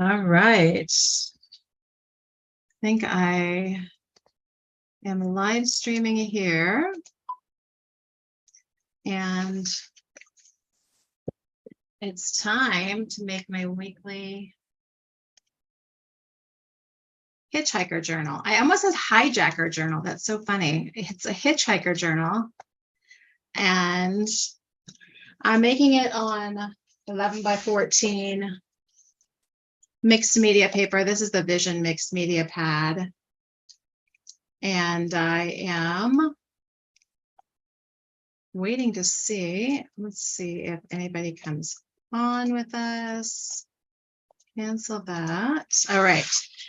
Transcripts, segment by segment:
All right. I think I am live streaming here. And it's time to make my weekly hitchhiker journal. I almost said hijacker journal. That's so funny. It's a hitchhiker journal. And I'm making it on 11 by 14 mixed media paper. This is the Vision mixed media pad. And I am waiting to see. Let's see if anybody comes on with us. Cancel that. All right.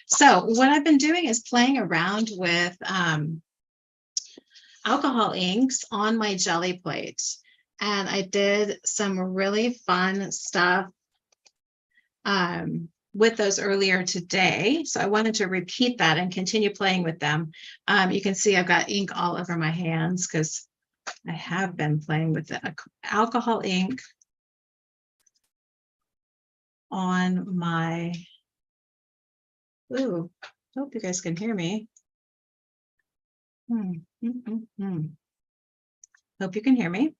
So what I've been doing is playing around with alcohol inks on my jelly plate. And I did some really fun stuff with those earlier today. So I wanted to repeat that and continue playing with them. You can see I've got ink all over my hands because I have been playing with the alcohol ink on my, ooh, hope you guys can hear me. Hope you can hear me.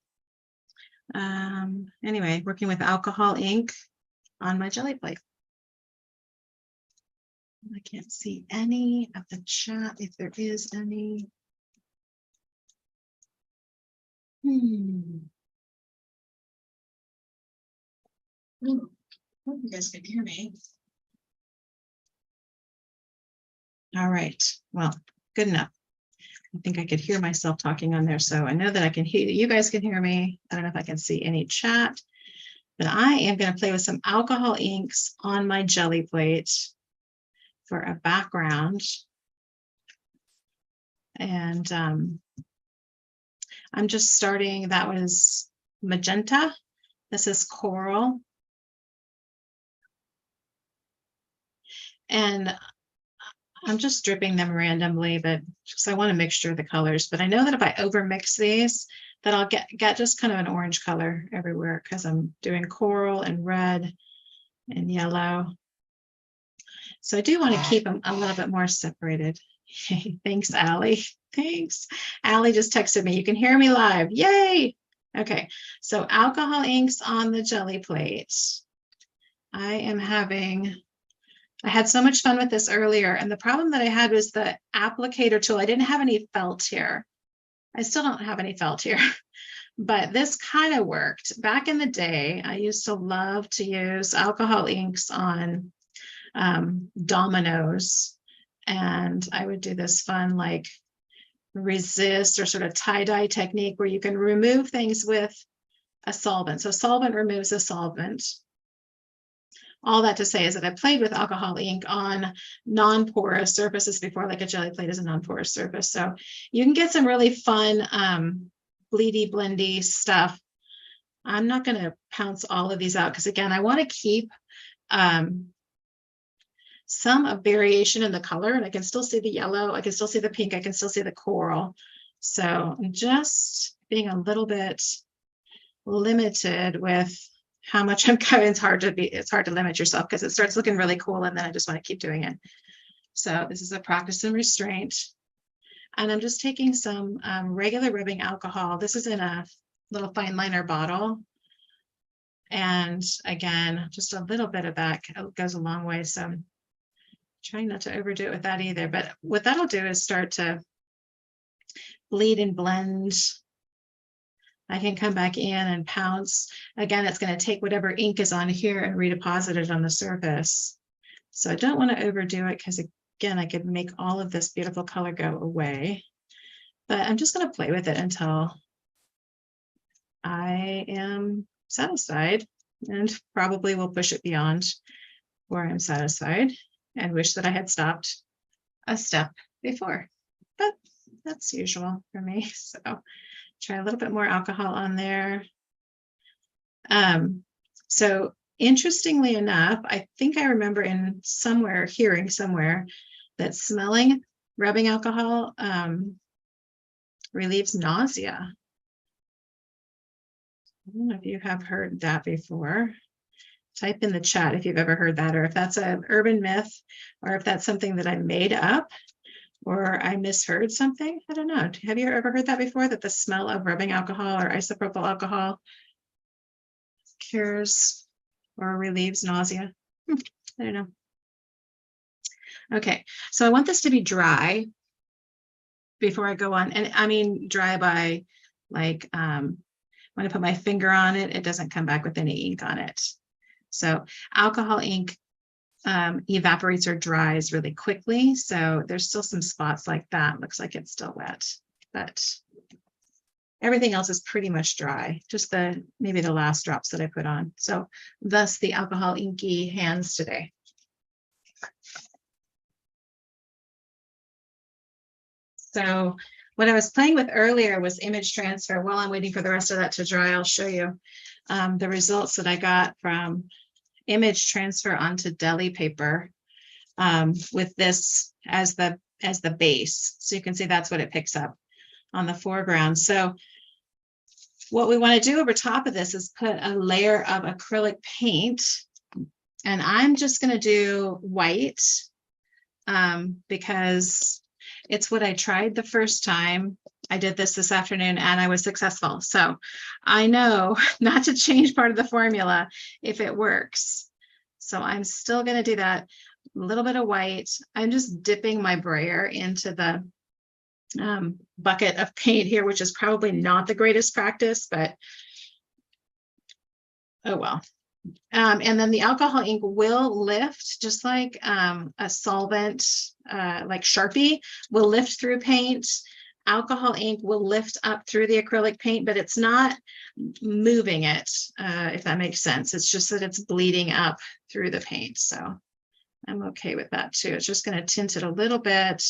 Anyway, working with alcohol ink on my jelly plate. I can't see any of the chat if there is any. Hope you guys can hear me. All right. Well, good enough. I think I could hear myself talking on there. So I know that I can hear you guys can hear me. I don't know if I can see any chat, but I am going to play with some alcohol inks on my jelly plate for a background. And I'm just starting. That was magenta. This is coral. And I'm just dripping them randomly, but because I want a mixture of the colors. But I know that if I over mix these, that I'll get just kind of an orange color everywhere because I'm doing coral and red and yellow. So I do want to keep them a little bit more separated. Thanks, Allie. Thanks. Allie just texted me. You can hear me live. Yay. Okay. So alcohol inks on the jelly plate. I had so much fun with this earlier. And the problem that I had was the applicator tool. I didn't have any felt here. I still don't have any felt here, but this kind of worked. Back in the day, I used to love to use alcohol inks on dominoes. And I would do this fun like resist or sort of tie-dye technique where you can remove things with a solvent. So solvent removes a solvent. All that to say is that I played with alcohol ink on non-porous surfaces before, like a jelly plate is a non-porous surface. So you can get some really fun bleedy, blendy stuff. I'm not going to pounce all of these out because, again, I want to keep some variation in the color, and I can still see the yellow, I can still see the pink, I can still see the coral. So I'm just being a little bit limited with how much I'm going. It's hard to limit yourself because it starts looking really cool and then I just want to keep doing it. So this is a practice and restraint. And I'm just taking some regular rubbing alcohol. This is in a little fine liner bottle. And again, just a little bit of that goes a long way. So I'm trying not to overdo it with that either. But what that'll do is start to bleed and blend. I can come back in and pounce. Again, it's going to take whatever ink is on here and redeposit it on the surface. So I don't want to overdo it because, again, I could make all of this beautiful color go away. But I'm just going to play with it until I am satisfied, and probably will push it beyond where I'm satisfied and wish that I had stopped a step before. But that's usual for me. So try a little bit more alcohol on there. So interestingly enough, I think I remember hearing somewhere that smelling rubbing alcohol relieves nausea. I don't know if you have heard that before. Type in the chat if you've ever heard that, or if that's an urban myth, or if that's something that I made up, or I misheard something. I don't know. Have you ever heard that before, that the smell of rubbing alcohol or isopropyl alcohol cures or relieves nausea? I don't know. Okay, so I want this to be dry before I go on. And I mean dry by like, when I put my finger on it, it doesn't come back with any ink on it. So alcohol ink evaporates or dries really quickly. So there's still some spots like that. Looks like it's still wet, but everything else is pretty much dry. Just maybe the last drops that I put on. So thus the alcohol inky hands today. So what I was playing with earlier was image transfer. While I'm waiting for the rest of that to dry, I'll show you the results that I got from image transfer onto deli paper with this as the base. So you can see that's what it picks up on the foreground. So what we want to do over top of this is put a layer of acrylic paint, and I'm just going to do white because it's what I tried the first time. I did this afternoon and I was successful. So I know not to change part of the formula if it works. So I'm still going to do that. A little bit of white. I'm just dipping my brayer into the bucket of paint here, which is probably not the greatest practice, but oh well. And then the alcohol ink will lift, just like a solvent, like Sharpie will lift through paint. Alcohol ink will lift up through the acrylic paint, but it's not moving it, if that makes sense. It's just that it's bleeding up through the paint. So I'm okay with that too. It's just going to tint it a little bit.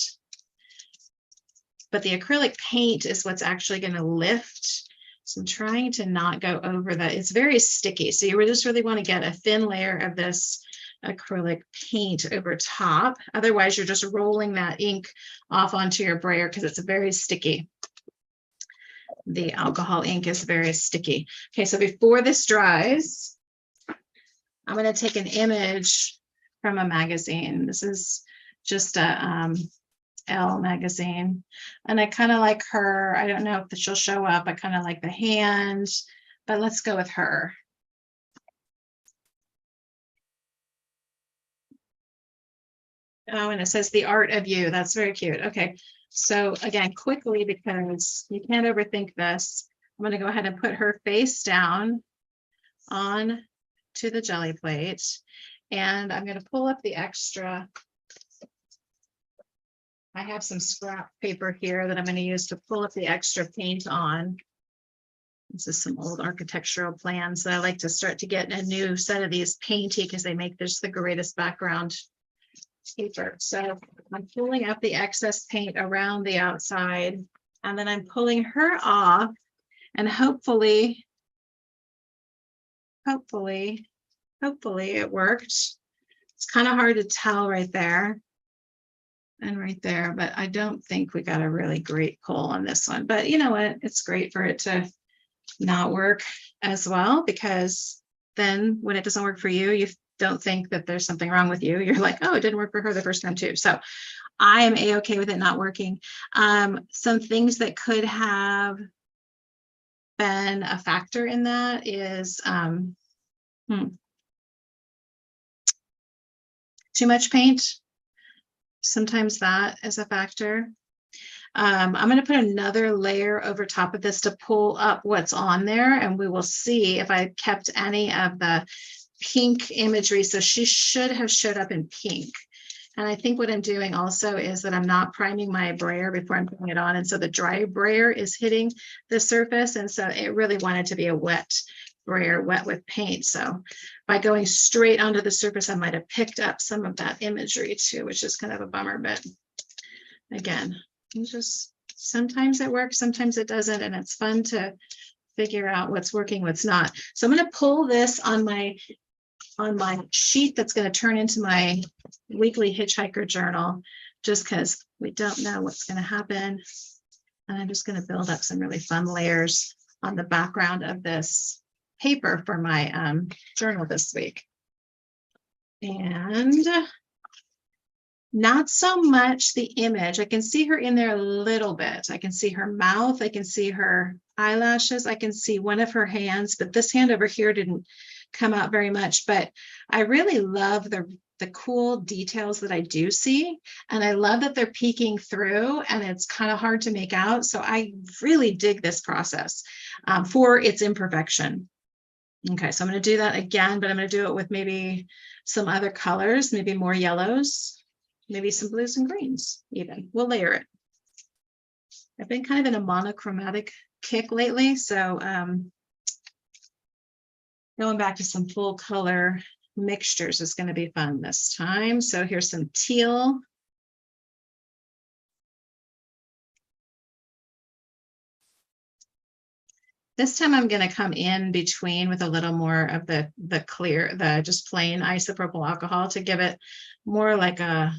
But the acrylic paint is what's actually going to lift. So I'm trying to not go over that. It's very sticky. So you just really want to get a thin layer of this acrylic paint over top. Otherwise, you're just rolling that ink off onto your brayer because it's very sticky. The alcohol ink is very sticky. Okay, so before this dries, I'm going to take an image from a magazine. This is just a Elle magazine, and I kind of like her. I don't know if she'll show up. I kind of like the hand, but let's go with her. Oh, and it says the art of you. That's very cute. Okay, so again, quickly, because you can't overthink this, I'm going to go ahead and put her face down on to the jelly plate, and I'm going to pull up the extra. I have some scrap paper here that I'm going to use to pull up the extra paint on. This is some old architectural plans that I like to start to get a new set of these painty because they make this the greatest background paper. So I'm pulling up the excess paint around the outside, and then I'm pulling her off, and hopefully it worked. It's kind of hard to tell right there and right there, but I don't think we got a really great pull on this one. But you know what? It's great for it to not work as well, because then when it doesn't work for you, you don't think that there's something wrong with you. You're like, oh, it didn't work for her the first time too. So I am a-okay with it not working. Some things that could have been a factor in that is too much paint. Sometimes that is a factor. I'm going to put another layer over top of this to pull up what's on there, and we will see if I kept any of the pink imagery. So she should have showed up in pink. And I think what I'm doing also is that I'm not priming my brayer before I'm putting it on. And so the dry brayer is hitting the surface. And so it really wanted to be a wet brayer, wet with paint. So by going straight onto the surface, I might have picked up some of that imagery too, which is kind of a bummer. But again, just sometimes it works, sometimes it doesn't. And it's fun to figure out what's working, what's not. So I'm going to pull this on my sheet that's going to turn into my weekly hitchhiker journal, just because we don't know what's going to happen. And I'm just going to build up some really fun layers on the background of this paper for my journal this week. And not so much the image. I can see her in there a little bit. I can see her mouth. I can see her eyelashes. I can see one of her hands, but this hand over here didn't come out very much. But I really love the cool details that I do see. And I love that they're peeking through and it's kind of hard to make out. So I really dig this process for its imperfection. Okay, so I'm going to do that again, but I'm going to do it with maybe some other colors, maybe more yellows, maybe some blues and greens even. We'll layer it. I've been kind of in a monochromatic kick lately, so going back to some full color mixtures is going to be fun this time. So here's some teal. This time I'm going to come in between with a little more of the clear, the just plain isopropyl alcohol to give it more like a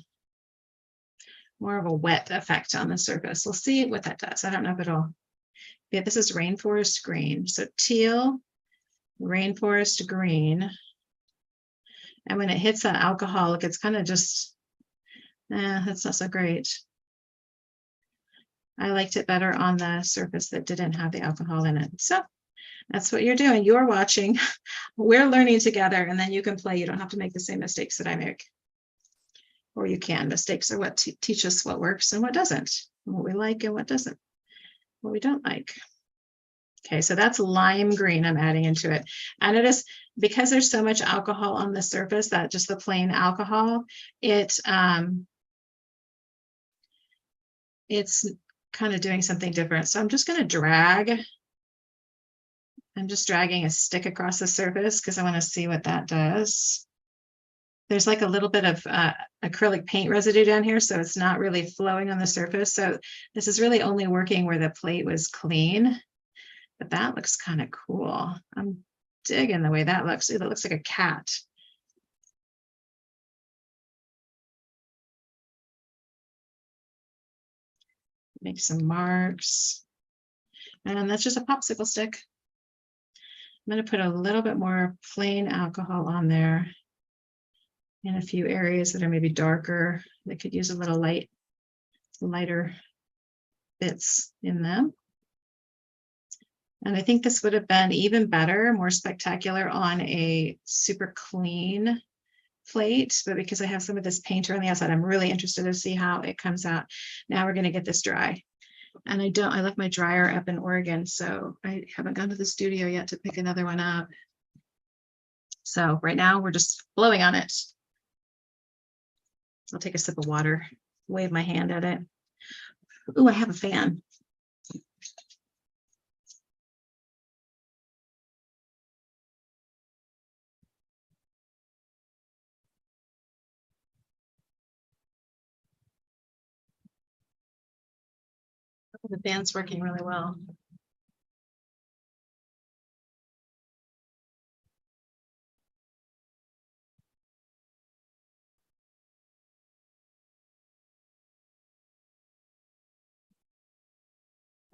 more of a wet effect on the surface. We'll see what that does. I don't know if it'll, yeah, this is rainforest green. So teal, rainforest green. And when it hits that alcohol, it's kind of just, that's not so great. I liked it better on the surface that didn't have the alcohol in it. So that's what you're doing. You're watching, we're learning together, and then you can play. You don't have to make the same mistakes that I make. Or you can. Mistakes are what teach us what works and what doesn't, and what we like and what doesn't, what we don't like. Okay, so that's lime green I'm adding into it. And it is, because there's so much alcohol on the surface, that just the plain alcohol, it's kind of doing something different. So I'm just going to drag. I'm just dragging a stick across the surface because I want to see what that does. There's like a little bit of acrylic paint residue down here, so it's not really flowing on the surface. So this is really only working where the plate was clean. But that looks kind of cool. I'm digging the way that looks. Ooh, that looks like a cat. Make some marks. And that's just a popsicle stick. I'm going to put a little bit more plain alcohol on there in a few areas that are maybe darker. They could use a little lighter bits in them. And I think this would have been even better, more spectacular on a super clean plate, but because I have some of this painter on the outside, I'm really interested to see how it comes out. Now we're going to get this dry. And I left my dryer up in Oregon, so I haven't gone to the studio yet to pick another one up. So right now we're just blowing on it. I'll take a sip of water, wave my hand at it. Ooh, I have a fan. The fan's working really well.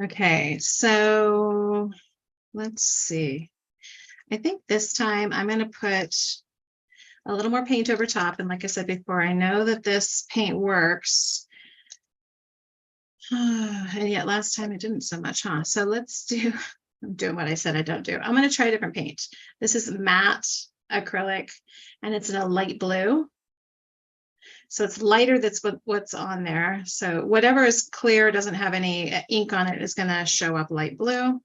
Okay, so let's see. I think this time I'm going to put a little more paint over top. And like I said before, I know that this paint works. And yet last time it didn't so much, huh? So let's do, I'm doing what I said I don't do. I'm going to try a different paint. This is matte acrylic, and it's in a light blue. So it's lighter, that's what's on there. So whatever is clear, doesn't have any ink on it, is going to show up light blue.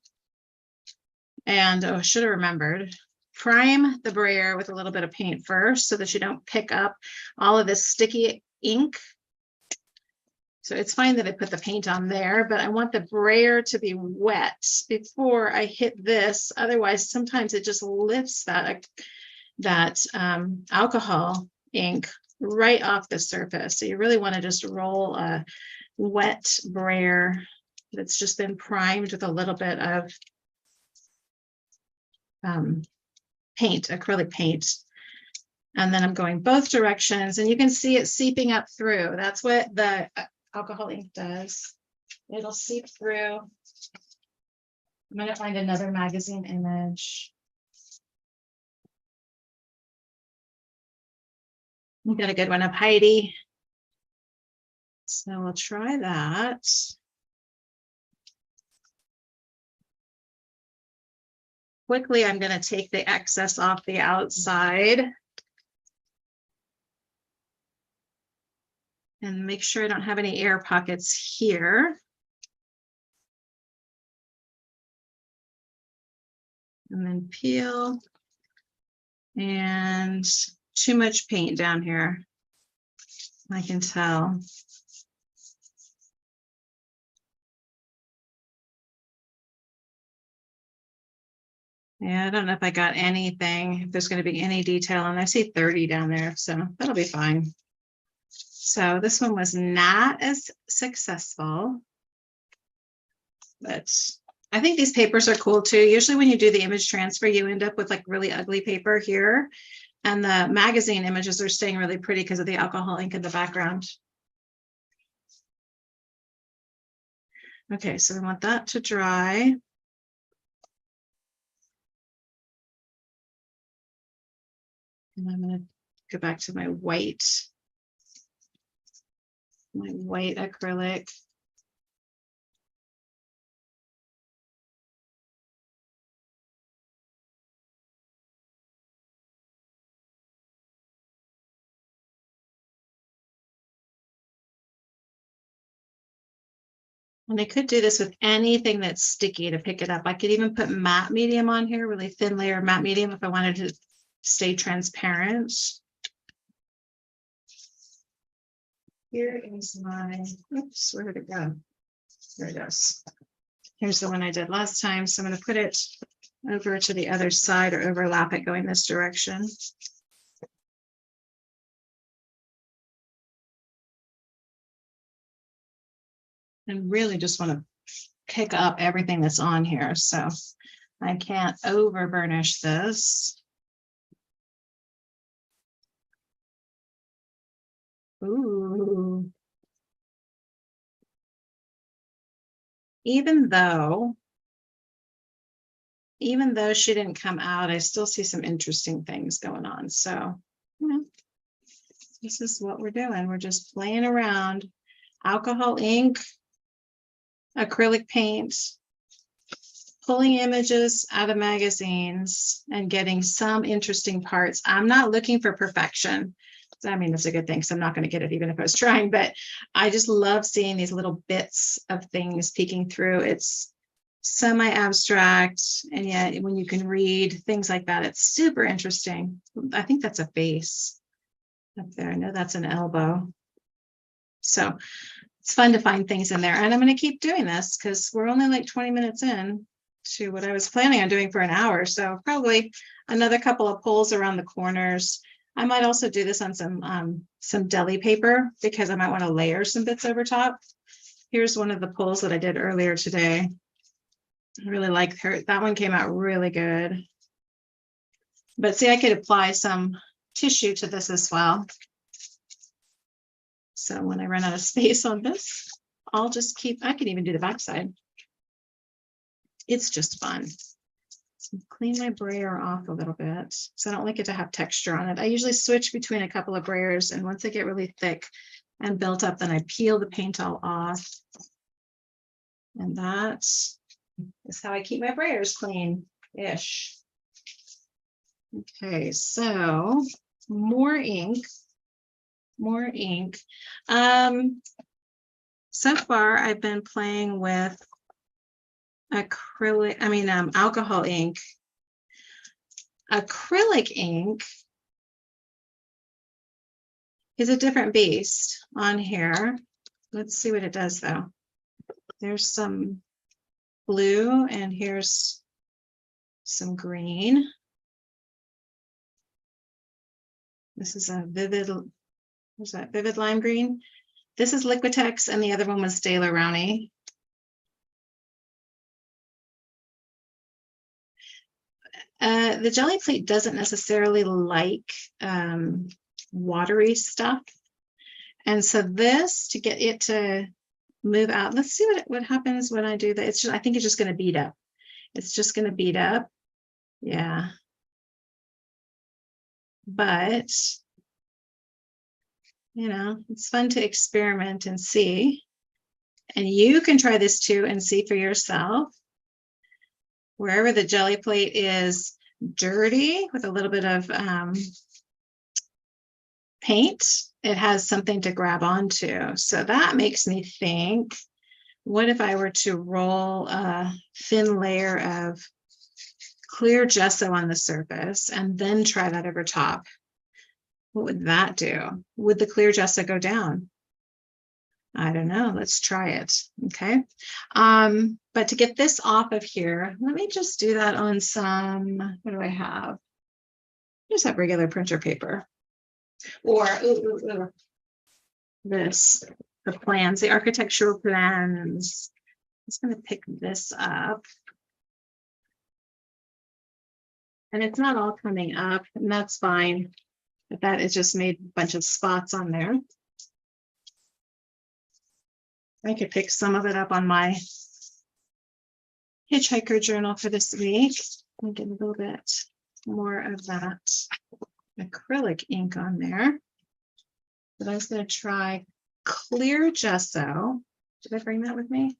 And I should have remembered, prime the brayer with a little bit of paint first so that you don't pick up all of this sticky ink. So it's fine that I put the paint on there, but I want the brayer to be wet before I hit this. Otherwise, sometimes it just lifts that alcohol ink right off the surface. So you really want to just roll a wet brayer that's just been primed with a little bit of paint, acrylic paint. And then I'm going both directions, and you can see it seeping up through. That's what the alcohol ink does. It'll seep through. I'm going to find another magazine image. We got a good one of Heidi. So we'll try that. Quickly, I'm going to take the excess off the outside and make sure I don't have any air pockets here. And then peel. And too much paint down here, I can tell. Yeah, I don't know if I got anything, if there's going to be any detail, and I see 30 down there, so that'll be fine. So this one was not as successful, but I think these papers are cool too. Usually when you do the image transfer, you end up with like really ugly paper here, and the magazine images are staying really pretty because of the alcohol ink in the background. Okay, so we want that to dry. And I'm going to go back to my white acrylic. And I could do this with anything that's sticky to pick it up. I could even put matte medium on here, really thin layer of matte medium if I wanted to stay transparent. Here is my, oops, where did it go? There it goes. Here's the one I did last time. So I'm going to put it over to the other side or overlap it going this direction. And really just want to pick up everything that's on here. So I can't over burnish this. Ooh. Even though she didn't come out, I still see some interesting things going on. So, you know, this is what we're doing. We're just playing around. Alcohol ink, acrylic paint, pulling images out of magazines and getting some interesting parts. I'm not looking for perfection. I mean, that's a good thing, because I'm not going to get it even if I was trying, but I just love seeing these little bits of things peeking through. It's semi-abstract, and yet when you can read things like that, it's super interesting. I think that's a face up there. I know that's an elbow. So it's fun to find things in there. And I'm going to keep doing this because we're only like 20 minutes in to what I was planning on doing for an hour. So probably another couple of pulls around the corners. I might also do this on some deli paper because I might want to layer some bits over top. Here's one of the pulls that I did earlier today. I really like her. That one came out really good. But see, I could apply some tissue to this as well. So when I run out of space on this, I'll just keep, I can even do the backside. It's just fun. So clean my brayer off a little bit. So I don't like it to have texture on it. I usually switch between a couple of brayers, and once they get really thick and built up, then I peel the paint all off. And that is how I keep my brayers clean-ish. Okay, so more ink. So far I've been playing with alcohol ink. Acrylic ink is a different beast on here. Let's see what it does though. There's some blue and here's some green. This is a vivid, what's that? Vivid lime green. This is Liquitex and the other one was Daler Rowney. The jelly plate doesn't necessarily like watery stuff. And so this, to get it to move out, let's see what happens when I do that. It's just, I think it's just going to beat up. It's just going to beat up. Yeah. But You know, it's fun to experiment and see. And you can try this too and see for yourself. Wherever the jelly plate is dirty with a little bit of paint, it has something to grab onto. So that makes me think, what if I were to roll a thin layer of clear gesso on the surface and then try that over top? What would that do? Would the clear gesso go down? I don't know. Let's try it. Okay. But to get this off of here, let me just do that on some, what do I have? I just have regular printer paper. Or this, the plans, the architectural plans. I'm just going to pick this up. And it's not all coming up, and that's fine. But that is just made a bunch of spots on there. I could pick some of it up on my hitchhiker journal for this week and get a little bit more of that acrylic ink on there. But I was going to try clear gesso. Did I bring that with me?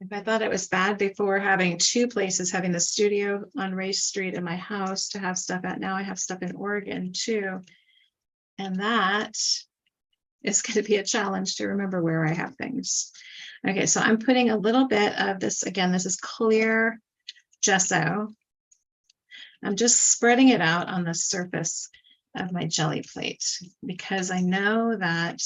If I thought it was bad before having two places, having the studio on Race Street and my house to have stuff at, now I have stuff in Oregon too. And that is going to be a challenge to remember where I have things. Okay, so I'm putting a little bit of this, again, this is clear gesso. I'm just spreading it out on the surface of my jelly plate because I know that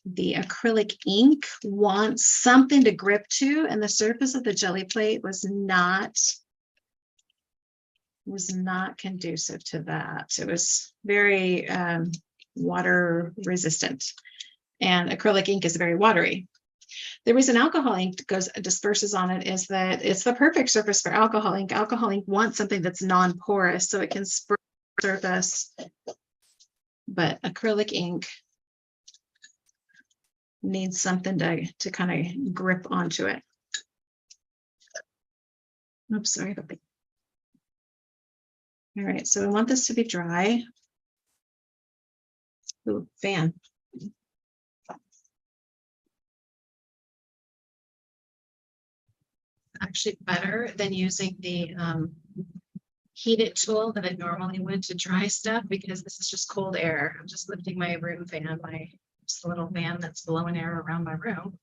the acrylic ink wants something to grip to, and the surface of the jelly plate was not conducive to that. It was very water resistant, and acrylic ink is very watery. The reason alcohol ink disperses on it is that it's the perfect surface for alcohol ink. Alcohol ink wants something that's non-porous so it can spread the surface, but acrylic ink needs something to kind of grip onto it. Oops, sorry about that. All right, so I want this to be dry. Ooh, fan. Actually better than using the heated tool that I normally would to dry stuff, because this is just cold air. I'm just lifting my room fan, just a little fan that's blowing air around my room,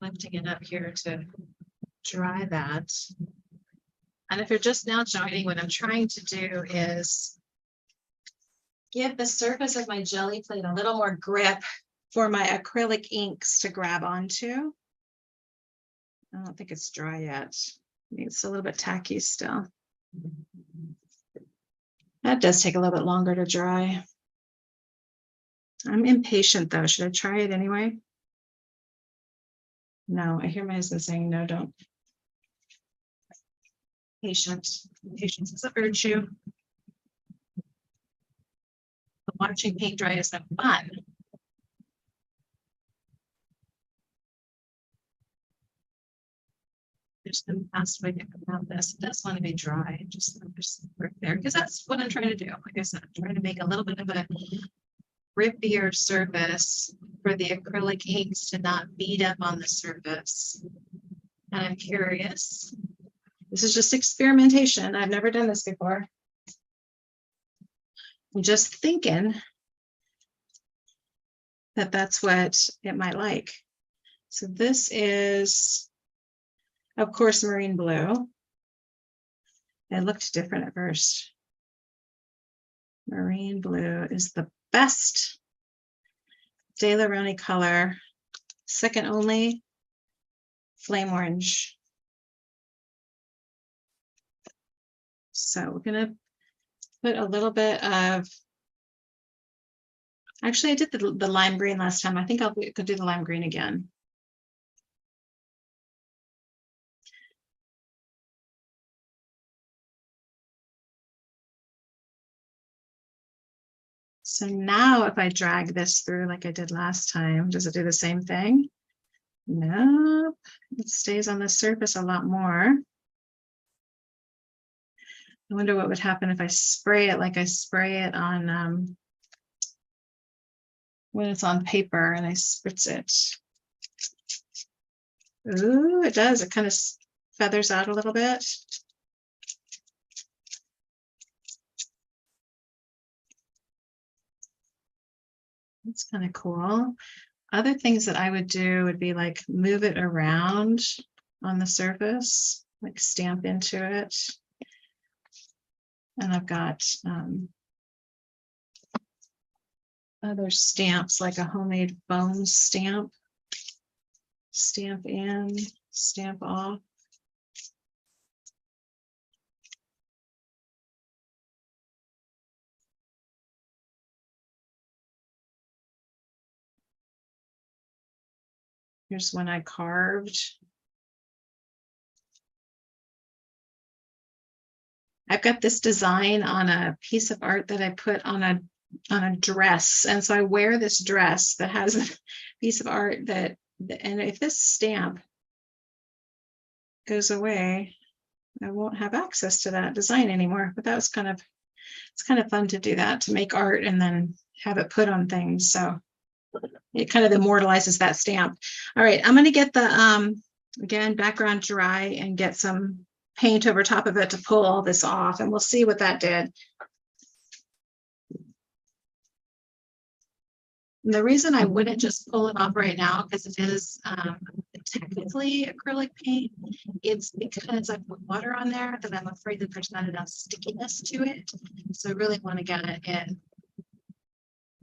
lifting it up here to dry that. And if you're just now joining, what I'm trying to do is give the surface of my jelly plate a little more grip for my acrylic inks to grab onto. I don't think it's dry yet. It's a little bit tacky still. That does take a little bit longer to dry. I'm impatient though. Should I try it anyway? No, I hear my husband saying no, don't. Patience is a virtue. But watching paint dry is no fun. There's the best way to think about this. It does want to be dry, just right there, because that's what I'm trying to do. Like I said, I'm trying to make a little bit of a grippier surface for the acrylic inks to not beat up on the surface. And I'm curious. This is just experimentation. I've never done this before. I'm just thinking that that's what it might like. So this is, of course, marine blue. It looked different at first. Marine blue is the best De La Roni color. Second only, flame orange. So we're gonna put a little bit of, actually I did the lime green last time. I think I could do the lime green again. So now if I drag this through like I did last time, does it do the same thing? Nope, it stays on the surface a lot more. I wonder what would happen if I spray it like I spray it on when it's on paper and I spritz it. Ooh, it does. It kind of feathers out a little bit. That's kind of cool. Other things that I would do would be like move it around on the surface, like stamp into it. And I've got other stamps, like a homemade bone stamp. Stamp in, stamp off. Here's one I carved. I've got this design on a piece of art that I put on a dress. And so I wear this dress that has a piece of art that, and if this stamp goes away, I won't have access to that design anymore. But that was it's kind of fun to do that, to make art and then have it put on things. So it kind of immortalizes that stamp. All right, I'm going to get the, again, background dry and get some paint over top of it to pull all this off, and we'll see what that did. And the reason I wouldn't just pull it off right now, because it is technically acrylic paint, it's because I put water on there that I'm afraid that there's not enough stickiness to it. So I really want to get it in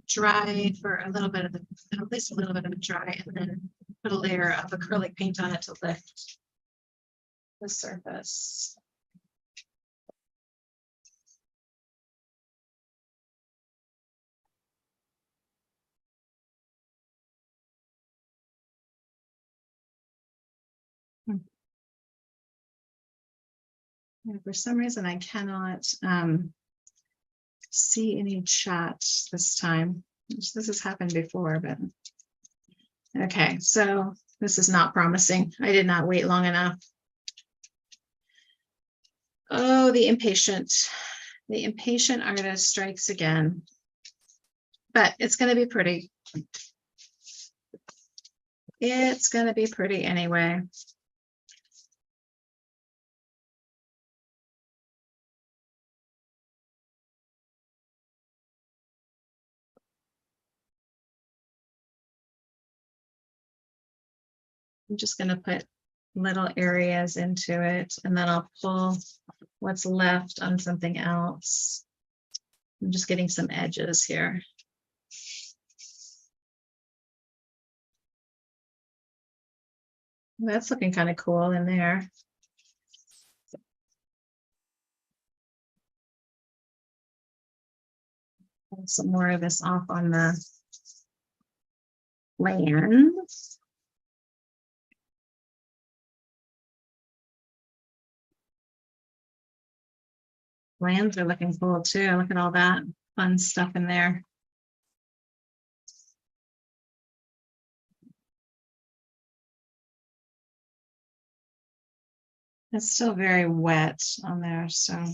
dry for a little bit of at least a little bit of it dry, and then put a layer of acrylic paint on it to lift the surface. For some reason, I cannot see any chat this time. This has happened before, but okay, so this is not promising. I did not wait long enough. Oh, the impatient artist strikes again. But it's going to be pretty. It's going to be pretty anyway. I'm just going to put little areas into it, and then I'll pull what's left on something else. I'm just getting some edges here. That's looking kind of cool in there. Some more of this off on the land. Lands are looking cool too. Look at all that fun stuff in there. It's still very wet on there, so.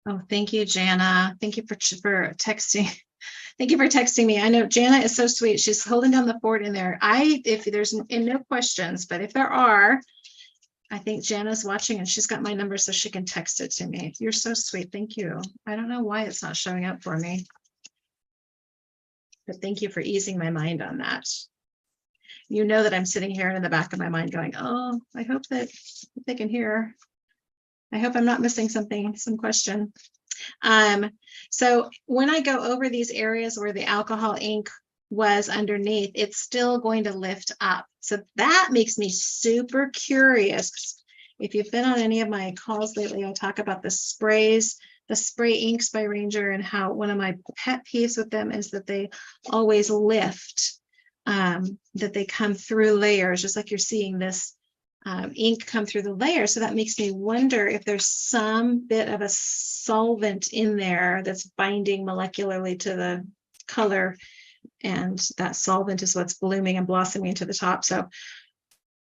Oh, thank you, Jana. Thank you for texting. Thank you for texting me. I know Jana is so sweet. She's holding down the fort in there. If there's no questions, but if there are, I think Jana's watching and she's got my number so she can text it to me. You're so sweet. Thank you. I don't know why it's not showing up for me, but thank you for easing my mind on that. You know that I'm sitting here in the back of my mind going, oh, I hope that they can hear. I hope I'm not missing something, some question. So when I go over these areas where the alcohol ink was underneath, it's still going to lift up. So that makes me super curious. If you've been on any of my calls lately, I talk about the sprays, the spray inks by Ranger, and how one of my pet peeves with them is that they always lift, that they come through layers, just like you're seeing this ink come through the layer. So that makes me wonder if there's some bit of a solvent in there that's binding molecularly to the color, and that solvent is what's blooming and blossoming to the top. So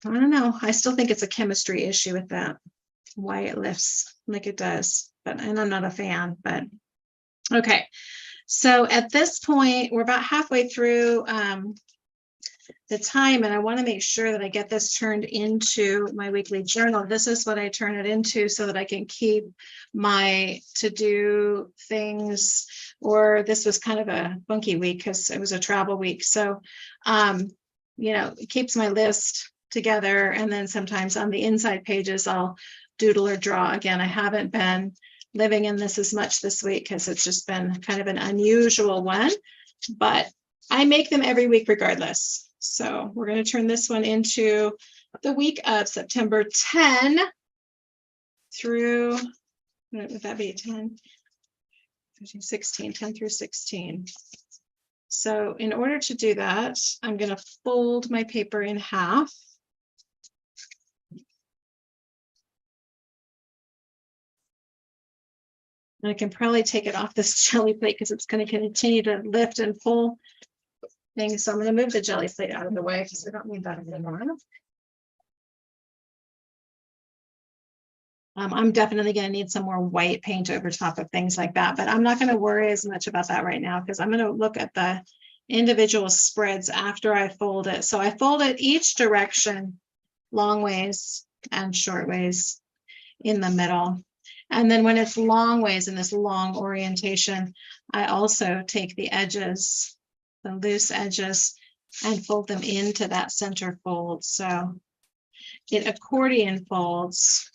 I don't know. I still think it's a chemistry issue with that, why it lifts like it does, and I'm not a fan, but okay. So at this point, we're about halfway through the time, and I want to make sure that I get this turned into my weekly journal. This is what I turn it into so that I can keep my to-do things, or this was kind of a funky week because it was a travel week. So, you know, it keeps my list together. And then sometimes on the inside pages, I'll doodle or draw. Again, I haven't been living in this as much this week because it's just been kind of an unusual one, but I make them every week regardless. So we're going to turn this one into the week of September 10 through, what would that be, 10, 15, 16, 10 through 16. So in order to do that, I'm going to fold my paper in half. And I can probably take it off this jelly plate because it's going to continue to lift and pull things. So I'm going to move the jelly plate out of the way because we don't need that anymore. I'm definitely going to need some more white paint over top of things like that, but I'm not going to worry as much about that right now because I'm going to look at the individual spreads after I fold it. So I fold it each direction, long ways and short ways in the middle. And then when it's long ways in this long orientation, I also take the edges, the loose edges, and fold them into that center fold. So it accordion folds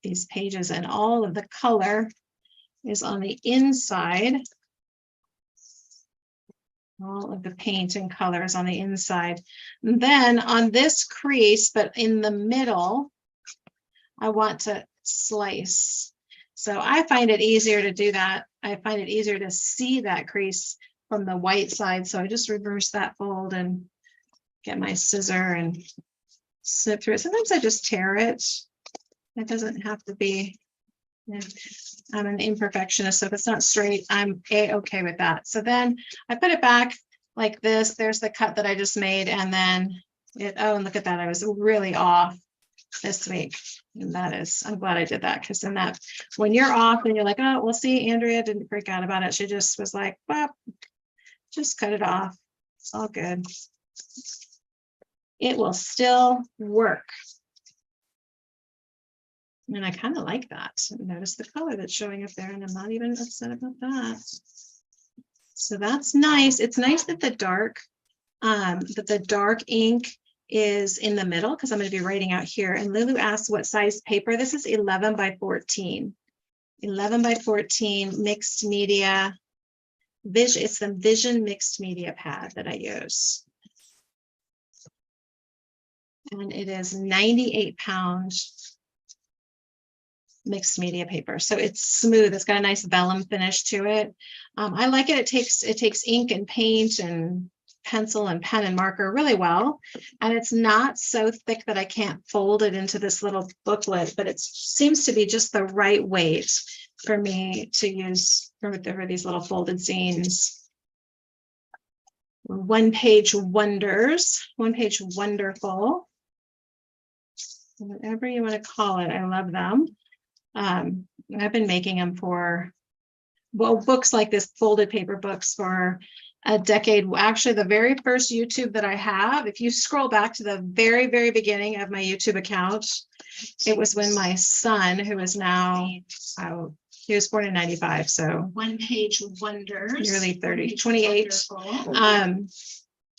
these pages, and all of the color is on the inside. All of the paint and colors on the inside. And then on this crease, but in the middle, I want to slice. So I find it easier to do that. I find it easier to see that crease from the white side. So I just reverse that fold and get my scissor and snip through it. Sometimes I just tear it. It doesn't have to be. Yeah. I'm an imperfectionist, so if it's not straight, I'm okay with that. So then I put it back like this. There's the cut that I just made, and then oh, and look at that. I was really off this week. And that is, I'm glad I did that, because then that, when you're off and you're like, oh, we'll see, Andrea didn't freak out about it. She just was like, well, just cut it off. It's all good. It will still work. And I kind of like that. Notice the color that's showing up there, and I'm not even upset about that. So that's nice. It's nice that the dark ink is in the middle, because I'm going to be writing out here. And Lulu asks what size paper. This is 11 by 14. 11 by 14 mixed media. It's the Vision mixed media pad that I use. And it is 98 pounds mixed media paper. So it's smooth. It's got a nice vellum finish to it. I like it. It takes ink and paint and pencil and pen and marker really well. And it's not so thick that I can't fold it into this little booklet, but it seems to be just the right weight for me to use for these little folded zines. One page wonders, one page wonderful. Whatever you want to call it, I love them. I've been making them for, well, books like this, folded paper books, for a decade. Actually, the very first YouTube that I have, if you scroll back to the very, very beginning of my YouTube account, it was when my son, who is now, he was born in 95, so One Page Wonders, nearly 30, 28,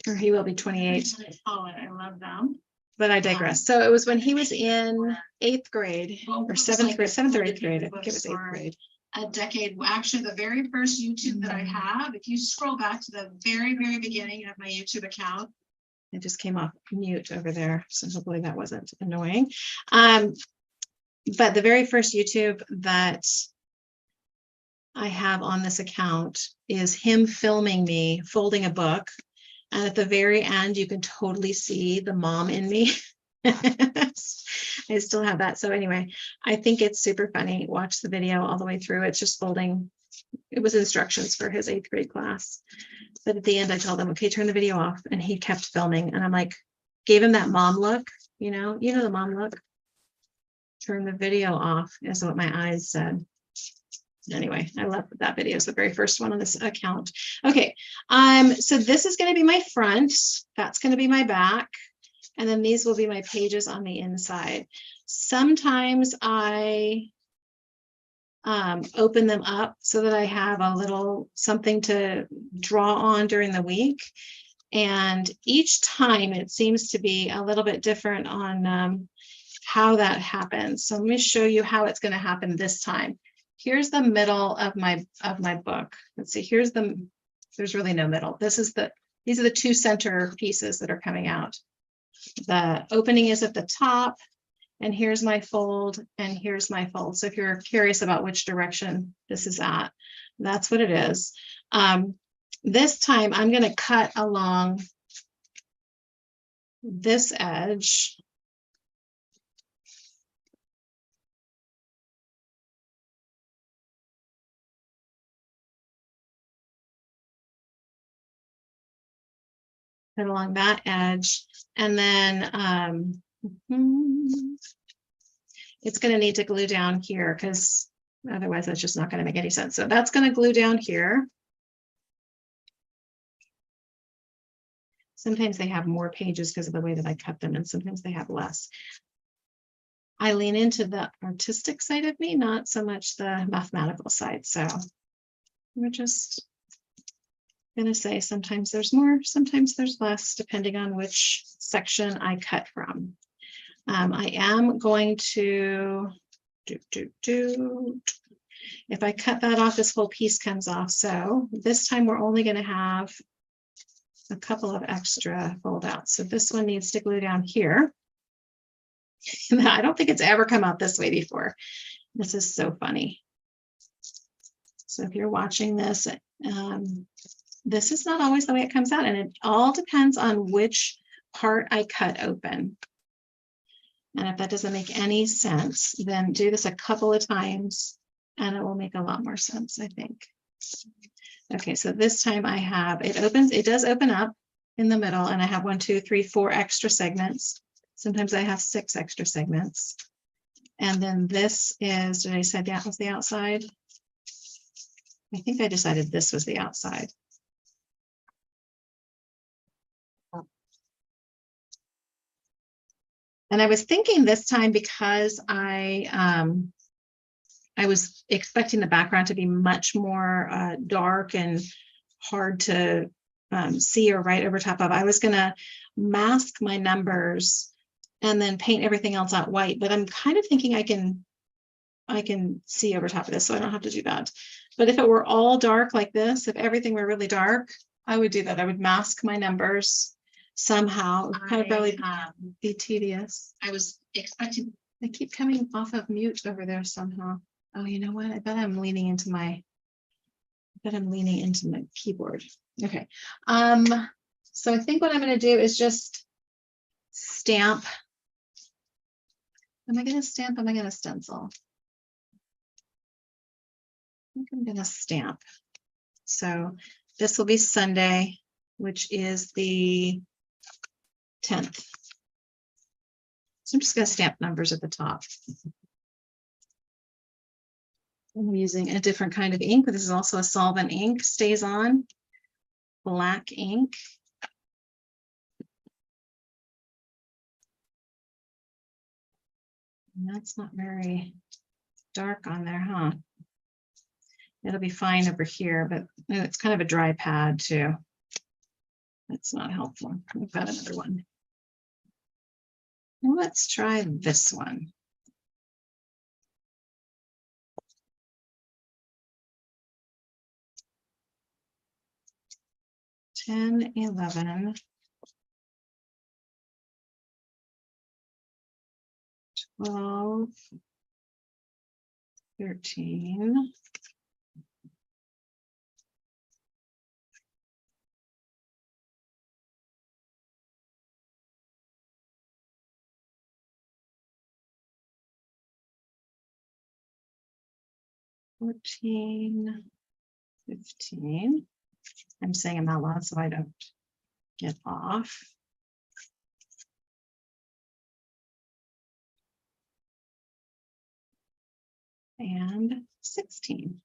or he will be 28. I love them. But I digress. So it was when he was in 8th grade or 7th grade, 7th or 8th grade. I think it was 8th grade. A decade. Actually, the very first YouTube that I have, if you scroll back to the very, very beginning of my YouTube account, it just came off mute over there. So hopefully that wasn't annoying. But the very first YouTube that I have on this account is him filming me folding a book. And at the very end, you can totally see the mom in me. I still have that. So anyway, I think it's super funny. Watch the video all the way through. It's just folding. It was instructions for his 8th grade class. But at the end, I told him, okay, turn the video off. And he kept filming. And I'm like, gave him that mom look, you know the mom look. Turn the video off is what my eyes said. Anyway, I love that video. It's the very first one on this account. Okay, so this is going to be my front. That's going to be my back. And then these will be my pages on the inside. Sometimes I open them up so that I have a little something to draw on during the week. And each time it seems to be a little bit different on how that happens. So let me show you how it's going to happen this time. Here's the middle of my book. Let's see, there's really no middle. These are the two center pieces that are coming out. The opening is at the top, and here's my fold, and here's my fold. So if you're curious about which direction this is at, that's what it is. This time I'm going to cut along this edge. Cut along that edge, and then it's going to need to glue down here because otherwise that's just not going to make any sense. So that's going to glue down here. Sometimes they have more pages because of the way that I cut them, and sometimes they have less. I lean into the artistic side of me, not so much the mathematical side. So we're just going to say sometimes there's more, sometimes there's less, depending on which section I cut from. I am going to if I cut that off, this whole piece comes off. So this time we're only going to have a couple of extra fold outs. So this one needs to glue down here. I don't think it's ever come out this way before. This is so funny. So if you're watching this, this is not always the way it comes out, and it all depends on which part I cut open. And if that doesn't make any sense, then do this a couple of times and it will make a lot more sense, I think. Okay, so this time I have, it does open up in the middle, and I have 1, 2, 3, 4 extra segments. Sometimes I have 6 extra segments. And then this is, did I say that was the outside? I think I decided this was the outside. And I was thinking this time, because I was expecting the background to be much more dark and hard to see or write over top of. I was going to mask my numbers and then paint everything else out white, but I'm kind of thinking I can see over top of this, so I don't have to do that. But if it were all dark like this, if everything were really dark, I would do that. I would mask my numbers somehow. It would kind of really be tedious. I was expecting, I keep coming off of mute over there somehow. Oh, you know what? I bet I'm leaning into my keyboard. Okay. So I think what I'm going to do is just stamp. Am I going to stamp? Am I going to stencil? I think I'm going to stamp. So this will be Sunday, which is the 10th. So I'm just going to stamp numbers at the top. I'm using a different kind of ink, but this is also a solvent ink, stays on, black ink. And that's not very dark on there, huh? It'll be fine over here, but it's kind of a dry pad too. That's not helpful. We've got another one. Well, let's try this one. $10, $11, $12, $13, $14, $15. I'm saying them out loud so I don't get off. and 16.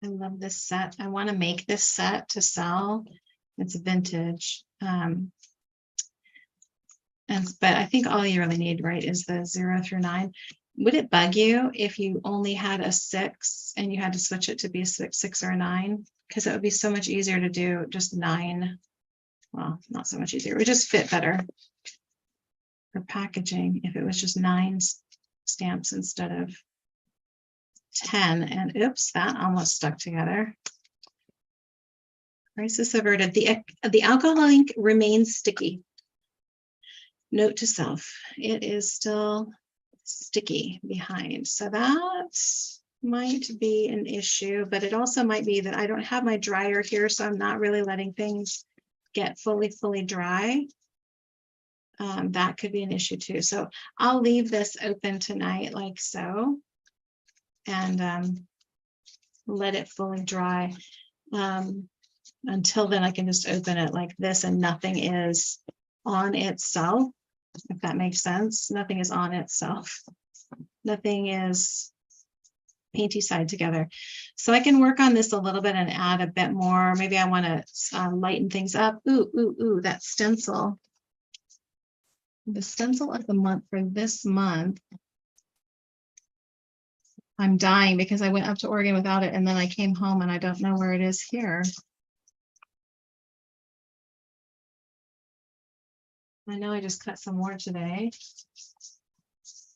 I love this set. I want to make this set to sell. It's vintage. But I think all you really need, right, is the 0 through 9. Would it bug you if you only had a 6 and you had to switch it to be a 6 or a 9? Because it would be so much easier to do just 9. Well, not so much easier. It would just fit better for packaging if it was just 9 stamps instead of 10. And oops, that almost stuck together. Crisis averted. The alcohol ink remains sticky. Note to self, it is still sticky behind. So that might be an issue, but it also might be that I don't have my dryer here, so I'm not really letting things get fully dry. That could be an issue too. So I'll leave this open tonight like so, and let it fully dry. Until then, I can just open it like this and nothing is on itself, if that makes sense. Nothing is on itself. Nothing is painty side together. So I can work on this a little bit and add a bit more. Maybe I want to lighten things up. Ooh, that stencil. The stencil of the month for this month. I'm dying because I went up to Oregon without it and then I came home and I don't know where it is here. I know I just cut some more today.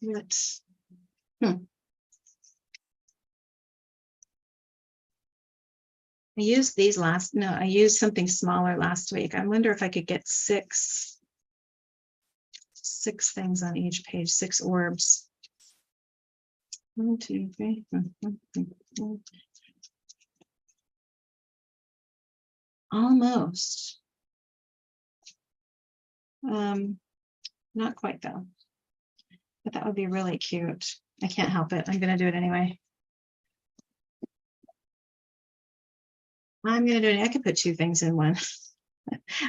But, I used these I used something smaller last week. I wonder if I could get six things on each page, 6 orbs. 1, 2, 3. Almost. Not quite though. But that would be really cute. I can't help it. I'm going to do it anyway. I'm going to do it. I could put 2 things in one.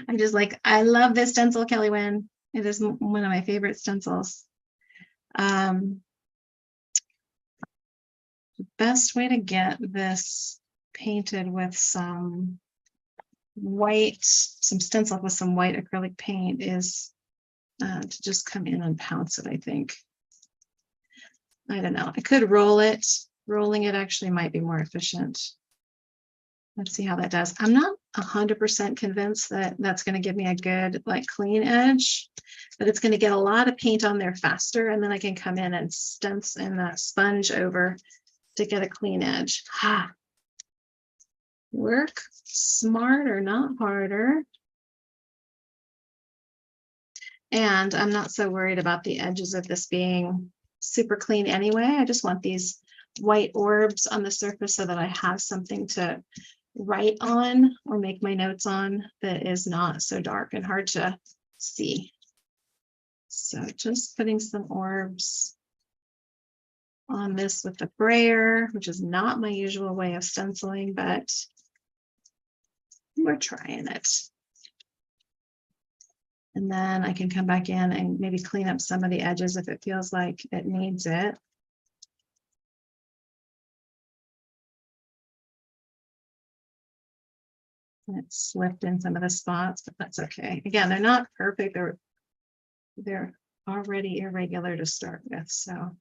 I'm just like, I love this stencil, Kelly Wynn. It is one of my favorite stencils. The best way to get this painted with some stencil with some white acrylic paint is to just come in and pounce it, I think. I don't know. I could roll it. Rolling it actually might be more efficient. Let's see how that does. I'm not 100% convinced that that's going to give me a good, like, clean edge, but it's going to get a lot of paint on there faster, and then I can come in and sponge over to get a clean edge. Work smarter, not harder. And I'm not so worried about the edges of this being super clean anyway. I just want these white orbs on the surface so that I have something to write on or make my notes on that is not so dark and hard to see. So just putting some orbs on this with the brayer, which is not my usual way of stenciling, but we're trying it. And then I can come back in and maybe clean up some of the edges if it feels like it needs it. And it slipped in some of the spots, but that's okay. Again, they're not perfect. They're already irregular to start with, so.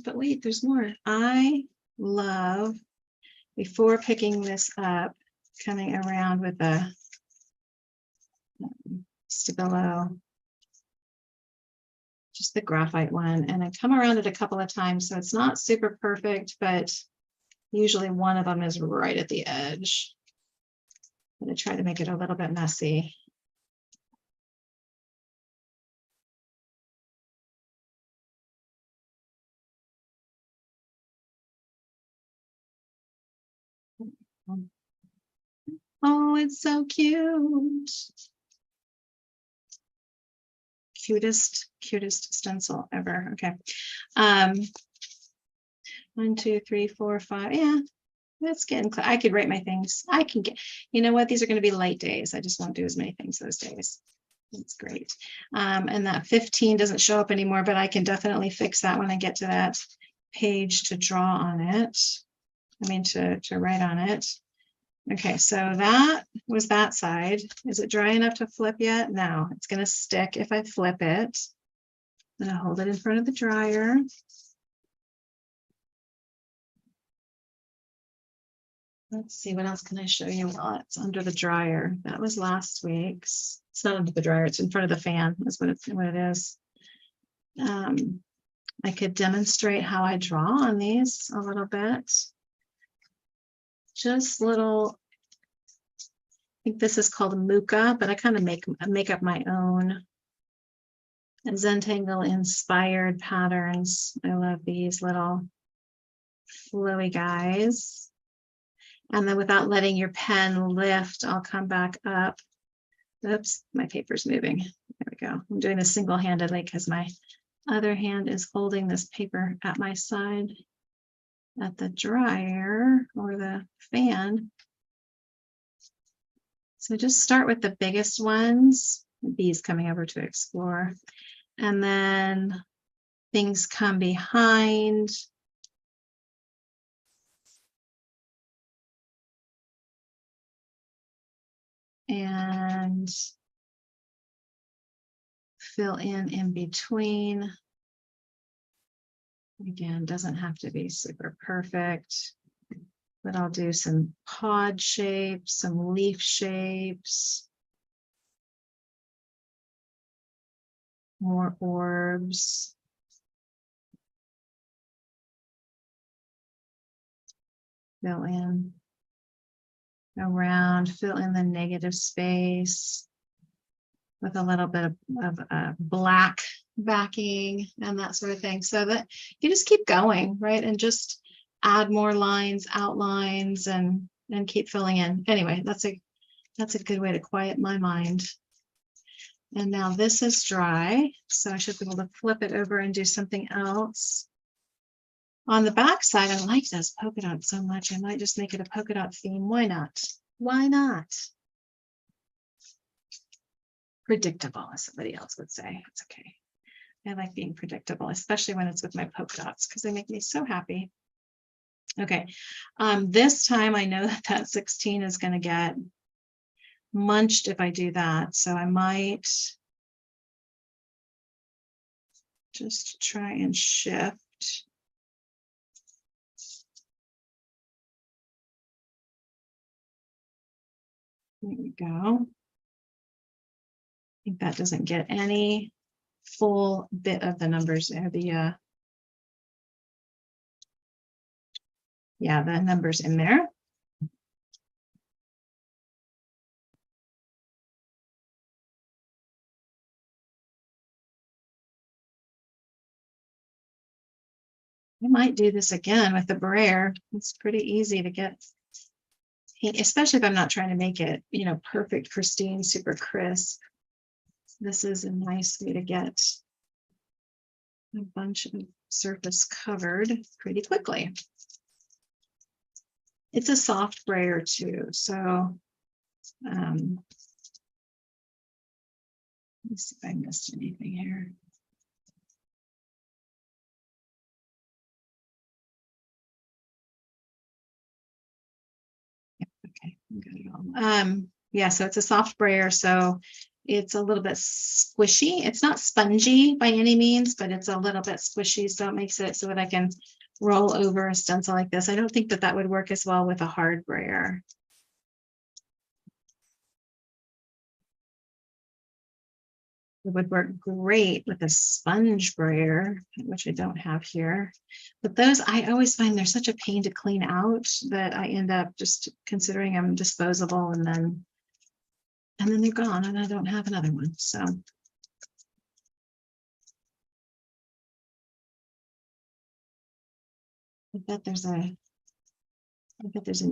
But wait, there's more. I love, before picking this up, coming around with the Stabilo, just the graphite one, and I come around it a couple of times, so it's not super perfect, but usually one of them is right at the edge. I'm going to try to make it a little bit messy. Oh, it's so cute. Cutest stencil ever. Okay. 1, 2, 3, 4, 5. Yeah, that's getting close. I could write my things. I can get, you know what? These are going to be light days. I just won't do as many things those days. That's great. And that 15 doesn't show up anymore, but I can definitely fix that when I get to that page to draw on it. I mean, to write on it. Okay, so that was that side. Is it dry enough to flip yet? No, it's going to stick if I flip it. I'm going to hold it in front of the dryer. Let's see, what else can I show you while it's under the dryer? That was last week's. It's not under the dryer, it's in front of the fan. That's what it is. I could demonstrate how I draw on these a little bit. Just little, I think this is called Muka, but I kind of make up my own Zentangle inspired patterns. I love these little flowy guys. And then without letting your pen lift, I'll come back up. Oops, my paper's moving. There we go. I'm doing this single-handedly because my other hand is holding this paper at my side at the dryer or the fan. So just start with the biggest ones, bees coming over to explore, and then things come behind. And fill in between. Again, doesn't have to be super perfect, but I'll do some pod shapes, some leaf shapes, more orbs. Fill in around, fill in the negative space with a little bit of black backing and that sort of thing. So that you just keep going, right? And just add more lines, outlines, and keep filling in. Anyway, that's a good way to quiet my mind. And now this is dry, so I should be able to flip it over and do something else. On the back side, I like this polka dot so much, I might just make it a polka dot theme. Why not? Why not? Predictable, as somebody else would say. It's okay. I like being predictable, especially when it's with my polka dots, because they make me so happy. Okay, this time I know that 16 is going to get munched if I do that, so I might just try and shift. There we go. I think that doesn't get any full bit of the numbers or the yeah, the numbers in there. I might do this again with the brayer. It's pretty easy to get, especially if I'm not trying to make it, you know, perfect, pristine, super crisp. This is a nice way to get a bunch of surface covered pretty quickly. It's a soft brayer too, so let me see if I missed anything here. Okay, got it all. Yeah, so it's a soft brayer, so it's a little bit squishy. It's not spongy by any means, but it's a little bit squishy, so it makes it so that I can roll over a stencil like this. I don't think that that would work as well with a hard brayer. It would work great with a sponge brayer, which I don't have here. But those, I always find they're such a pain to clean out that I end up just considering them disposable, and then they're gone and I don't have another one. So I bet there's an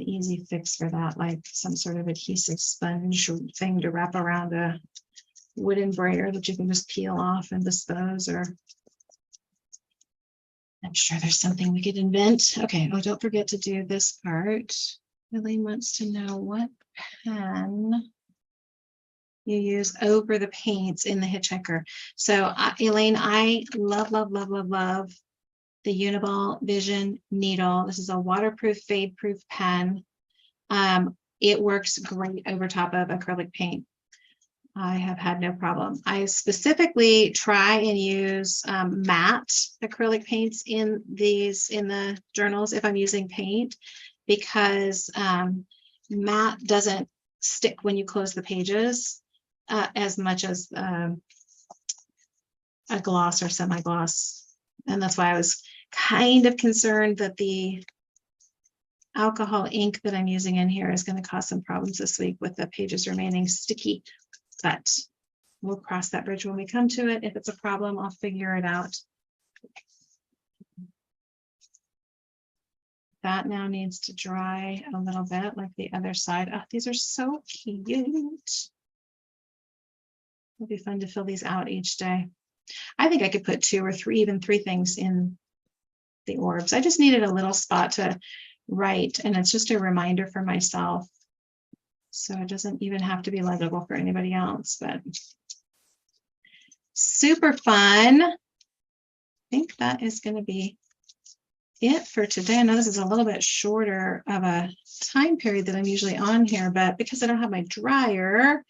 easy fix for that, like some sort of adhesive sponge thing to wrap around a wooden brayer that you can just peel off and dispose, or I'm sure there's something we could invent. Okay, oh, don't forget to do this part. Elaine wants to know what pen you use over the paints in the Hitchhiker. So Elaine, I love, love, love, love, love the Uniball Vision needle. This is a waterproof, fade-proof pen. It works great over top of acrylic paint. I have had no problem. I specifically try and use matte acrylic paints in the journals if I'm using paint, because matte doesn't stick when you close the pages as much as a gloss or semi-gloss. And that's why I was kind of concerned that the alcohol ink that I'm using in here is going to cause some problems this week with the pages remaining sticky, but we'll cross that bridge when we come to it. If it's a problem, I'll figure it out. That now needs to dry a little bit like the other side. Oh, these are so cute. It'll be fun to fill these out each day. I think I could put 2 or 3, even 3 things in the orbs. I just needed a little spot to write, and it's just a reminder for myself. So it doesn't even have to be legible for anybody else, but super fun. I think that is going to be it for today. I know this is a little bit shorter of a time period that I'm usually on here, but because I don't have my dryer,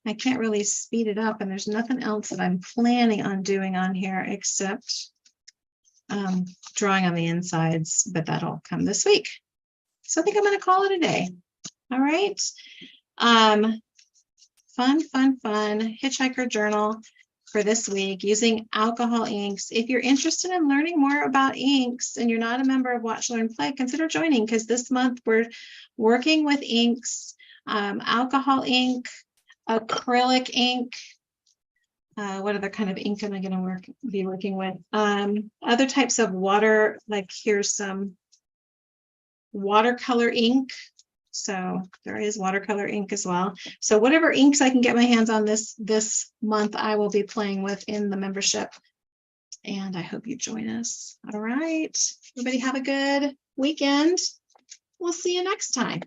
I can't really speed it up, and there's nothing else that I'm planning on doing on here except drawing on the insides, but that'll come this week. So I think I'm going to call it a day. All right. Fun Hitchhiker journal for this week using alcohol inks. If you're interested in learning more about inks and you're not a member of Watch.Learn.Play, consider joining, because this month we're working with inks, alcohol ink, acrylic ink. What other kind of ink am I going to be working with? Other types of water, like here's some watercolor ink. So there is watercolor ink as well. So whatever inks I can get my hands on this month, I will be playing with in the membership. And I hope you join us. All right. Everybody have a good weekend. We'll see you next time.